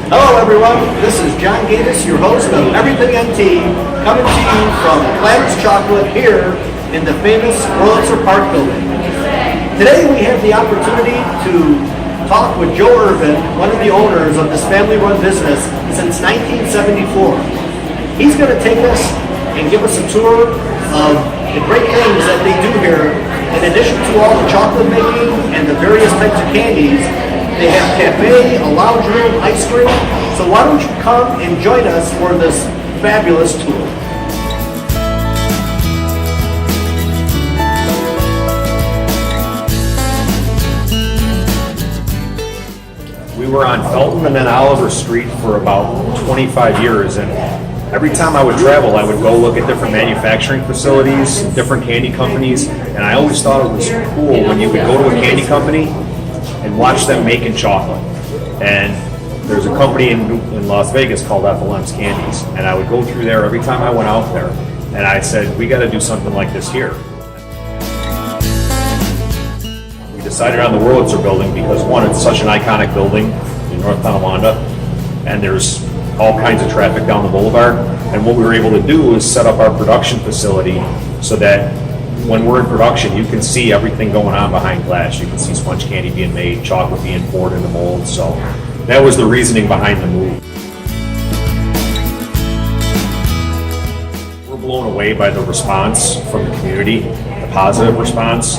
Hello everyone, this is John Gatus, your host of Everything NT, coming to you from Platter's Chocolate here in the famous Wurlitzer Park building. Today we have the opportunity to talk with Joe Irvin, one of the owners of this family-run business since 1974. He's going to take us and give us a tour of the great things that they do here. In addition to all the chocolate making and the various types of candies, they have cafe, a lounge room, ice cream. So why don't you come and join us for this fabulous tour. We were on Felton and then Oliver Street for about 25 years, and every time I would travel, I would go look at different manufacturing facilities, different candy companies, and I always thought it was cool when you would go to a candy company and watch them making chocolate. And there's a company in Las Vegas called FLM's Candies, and I would go through there every time I went out there, and I said, we got to do something like this here. We decided on the Wurlitzer building because, one, it's such an iconic building in North Tonawanda, and there's all kinds of traffic down the boulevard, and what we were able to do is set up our production facility so that when we're in production, you can see everything going on behind glass. You can see sponge candy being made, chocolate being poured in the molds. So that was the reasoning behind the move. We're blown away by the response from the community, the positive response.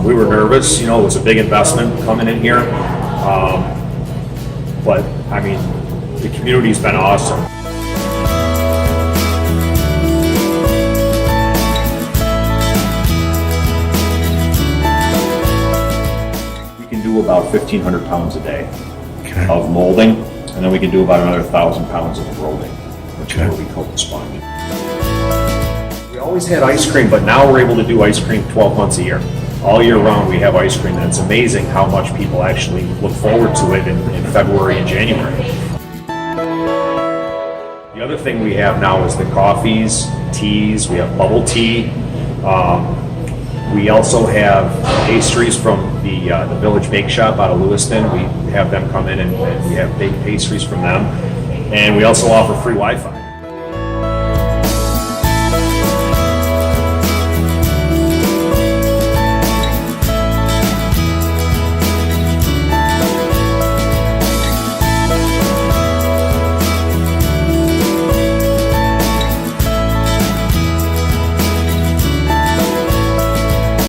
We were nervous, it was a big investment coming in here. But I mean, the community's been awesome. Do about 1,500 pounds a day of molding, and then we can do about another 1,000 pounds of rolling, which is where we coat the sponge. We always had ice cream, but now we're able to do ice cream 12 months a year. All year round we have ice cream, and it's amazing how much people actually look forward to it in February and January. The other thing we have now is the coffees, teas. We have bubble tea. We also have pastries from the Village Bake Shop out of Lewiston. We have them come in and we have baked pastries from them. And we also offer free Wi-Fi.